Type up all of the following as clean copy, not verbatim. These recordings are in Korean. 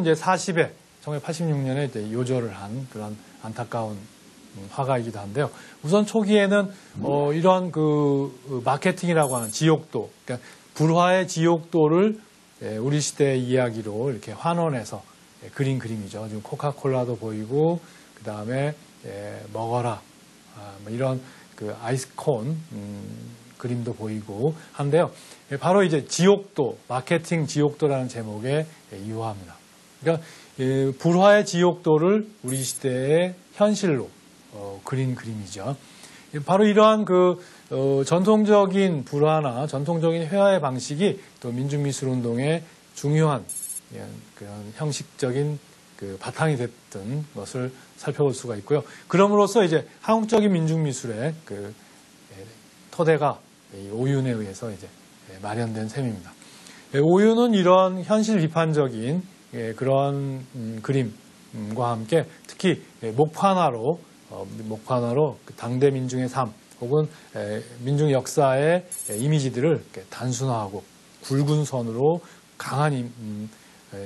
이제 40에 1986년에 이제 요절을 한 그런 안타까운 화가이기도 한데요. 우선 초기에는 이런 그 마케팅이라고 하는 지옥도, 그러니까 불화의 지옥도를 우리 시대의 이야기로 이렇게 환원해서 그린 그림이죠. 지금 코카콜라도 보이고 그 다음에 먹어라 뭐 이런 그 아이스콘 그림도 보이고 한데요. 바로 이제 지옥도, 마케팅 지옥도라는 제목에 유화합니다. 그러니까 불화의 지옥도를 우리 시대의 현실로 그린 그림이죠. 바로 이러한 그 전통적인 불화나 전통적인 회화의 방식이 또 민중미술운동의 중요한 그런 형식적인 그 바탕이 됐던 것을 살펴볼 수가 있고요. 그럼으로써 이제 한국적인 민중미술의 그 토대가 오윤에 의해서 이제 마련된 셈입니다. 오윤은 이런 현실 비판적인 그런 그림과 함께 특히 목판화로 당대 민중의 삶 혹은 민중 역사의 이미지들을 단순화하고 굵은 선으로 강한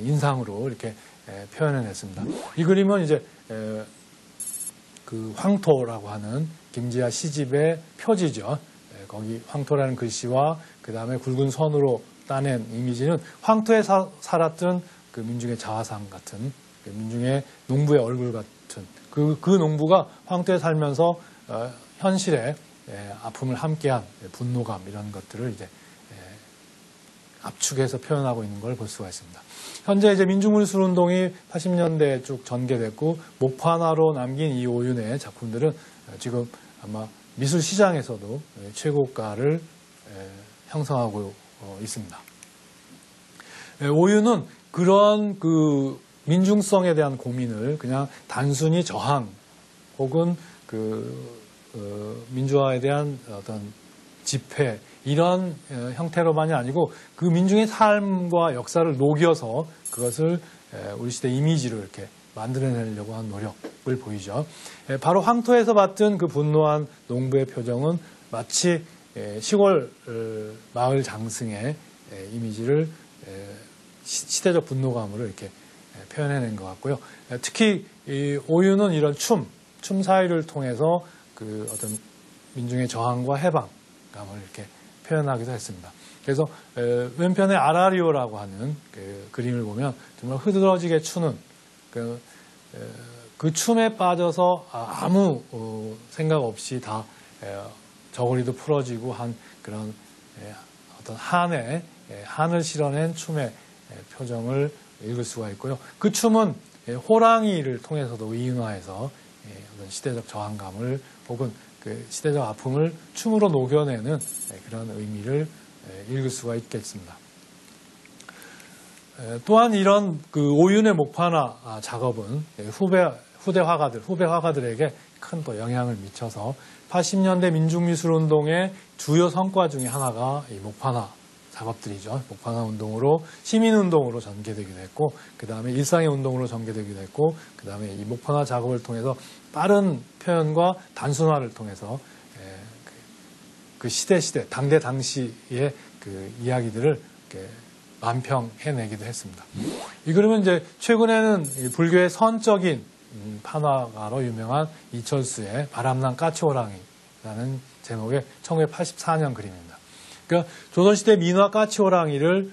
인상으로 이렇게 표현해냈습니다. 이 그림은 이제 그 황토라고 하는 김지아 시집의 표지죠. 거기 황토라는 글씨와 그 다음에 굵은 선으로 따낸 이미지는 황토에 살았던 그 민중의 자화상 같은 그 민중의 농부의 얼굴 같은 그 농부가 황토에 살면서 현실의 아픔을 함께한 분노감 이런 것들을 이제 압축해서 표현하고 있는 걸 볼 수가 있습니다. 현재 이제 민중미술운동이 80년대에 쭉 전개됐고 목판화로 남긴 이 오윤의 작품들은 지금 아마 미술 시장에서도 최고가를 형성하고 있습니다. 오윤은 그런 그 민중성에 대한 고민을 그냥 단순히 저항 혹은 그 민주화에 대한 어떤 집회 이런 형태로만이 아니고 그 민중의 삶과 역사를 녹여서 그것을 우리 시대 이미지로 이렇게 만들어내려고 하는 노력을 보이죠. 바로 황토에서 봤던 그 분노한 농부의 표정은 마치 시골 마을 장승의 이미지를 시대적 분노감으로 이렇게 표현해낸 것 같고요. 특히 이 오윤은 이런 춤 사위를 통해서 그 어떤 민중의 저항과 해방감을 이렇게 표현하기도 했습니다. 그래서 왼편에 아라리오라고 하는 그 그림을 보면 정말 흐드러지게 추는 그 춤에 빠져서 아무 생각 없이 다 저고리도 풀어지고 한 그런 어떤 한을 실어낸 춤의 표정을 읽을 수가 있고요. 그 춤은 호랑이를 통해서도 의인화해서 어떤 시대적 저항감을 혹은 그 시대적 아픔을 춤으로 녹여내는 그런 의미를 읽을 수가 있겠습니다. 또한 이런 그 오윤의 목판화 작업은 후배 화가들에게 큰 또 영향을 미쳐서 80년대 민중미술운동의 주요 성과 중에 하나가 이 목판화 작업들이죠. 목판화 운동으로 시민운동으로 전개되기도 했고 그 다음에 일상의 운동으로 전개되기도 했고 그 다음에 이 목판화 작업을 통해서 빠른 표현과 단순화를 통해서 그 시대 당대 당시의 그 이야기들을 이렇게 만평해내기도 했습니다. 이 그림은 이제 최근에는 불교의 선적인 판화가로 유명한 이철수의 바람난 까치호랑이라는 제목의 1984년 그림입니다. 그러니까 조선시대 민화 까치호랑이를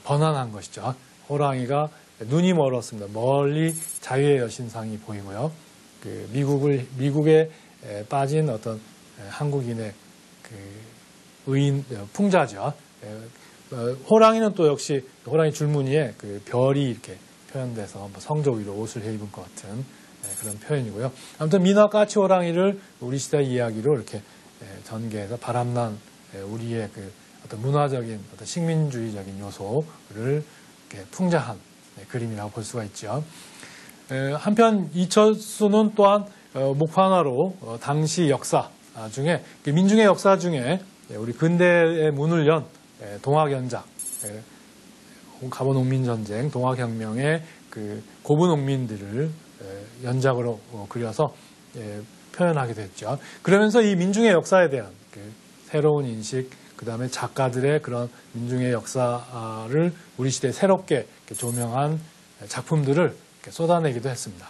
번안한 것이죠. 호랑이가 눈이 멀었습니다. 멀리 자유의 여신상이 보이고요. 그 미국에 빠진 어떤 한국인의 그 의인 풍자죠. 호랑이는 또 역시 호랑이 줄무늬에 그 별이 이렇게 표현돼서 성적 위로 옷을 해입은 것 같은 그런 표현이고요. 아무튼 민화 까치호랑이를 우리 시대 이야기로 이렇게 전개해서 바람난 우리의 그 어떤 문화적인 어떤 식민주의적인 요소를 이렇게 풍자한 그림이라고 볼 수가 있죠. 한편 이철수는 또한 목판화로 당시 역사 중에 민중의 역사 중에 우리 근대의 문을 연 동학연작, 갑오농민전쟁, 동학혁명의 그 고부농민들을 연작으로 그려서 표현하게 됐죠. 그러면서 이 민중의 역사에 대한 그 새로운 인식, 그 다음에 작가들의 그런 민중의 역사를 우리 시대에 새롭게 조명한 작품들을 이렇게 쏟아내기도 했습니다.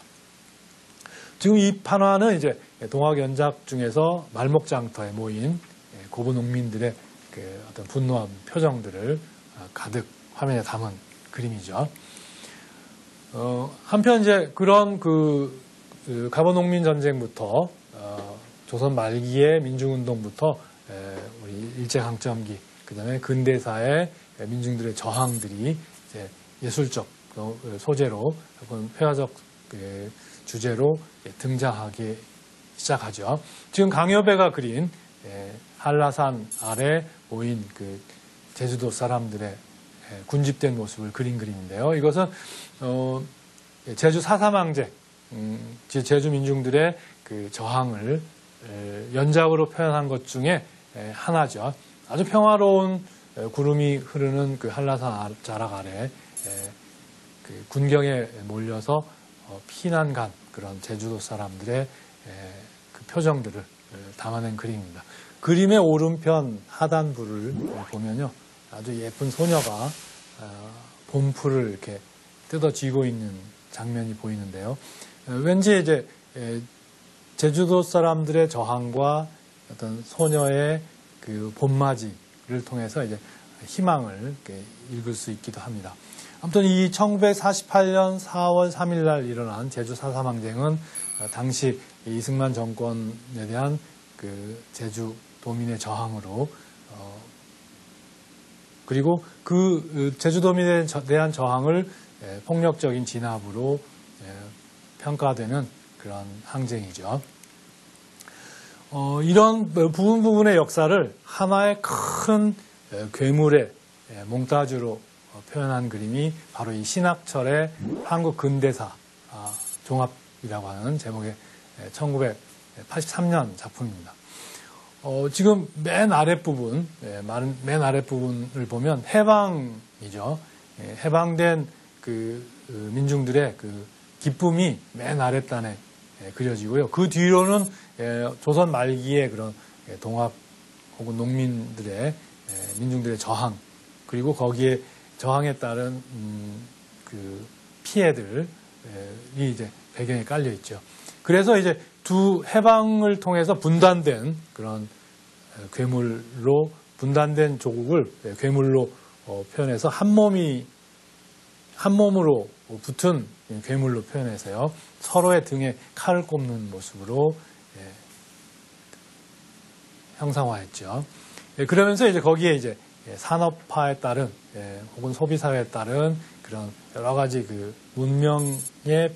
지금 이 판화는 이제 동학 연작 중에서 말목장터에 모인 고부 농민들의 그 어떤 분노한 표정들을 가득 화면에 담은 그림이죠. 한편 이제 그런 가보농민 전쟁부터 조선 말기의 민중운동부터 우리 일제강점기 그다음에 근대사의 민중들의 저항들이 이제 예술적 소재로 혹은 회화적 주제로 등장하기 시작하죠. 지금 강여배가 그린 한라산 아래 모인 그 제주도 사람들의 군집된 모습을 그린 그림인데요. 이것은 제주 4.3항쟁, 제주 민중들의 그 저항을 연작으로 표현한 것 중에 하나죠. 아주 평화로운 구름이 흐르는 그 한라산 자락 아래 그 군경에 몰려서 피난 간 그런 제주도 사람들의 그 표정들을 담아낸 그림입니다. 그림의 오른편 하단부를 보면요, 아주 예쁜 소녀가 봄풀을 이렇게 뜯어 쥐고 있는 장면이 보이는데요. 왠지 이제 제주도 사람들의 저항과 어떤 소녀의 그 봄맞이를 통해서 이제 희망을 읽을 수 있기도 합니다. 아무튼 이 1948년 4월 3일 날 일어난 제주 4.3항쟁은 당시 이승만 정권에 대한 그 제주 도민의 저항으로 그리고 그 제주도민에 대한 저항을 폭력적인 진압으로 평가되는 그런 항쟁이죠. 이런 부분의 역사를 하나의 큰 괴물의 몽타주로 표현한 그림이 바로 이 신학철의 한국 근대사 종합이라고 하는 제목의 1983년 작품입니다. 지금 맨 아랫부분, 맨 아랫부분을 보면 해방이죠. 해방된 그 민중들의 그 기쁨이 맨 아랫단에 그려지고요. 그 뒤로는 조선 말기의 그런 동학 혹은 농민들의 민중들의 저항, 그리고 거기에 저항에 따른 그 피해들이 이제 배경에 깔려 있죠. 그래서 이제 두 해방을 통해서 분단된 그런 괴물로 분단된 조국을 괴물로 표현해서 한 몸으로 붙은 괴물로 표현해서요, 서로의 등에 칼을 꼽는 모습으로 형상화했죠. 그러면서 이제 거기에 이제 산업화에 따른 혹은 소비사회에 따른 그런 여러 가지 그 문명의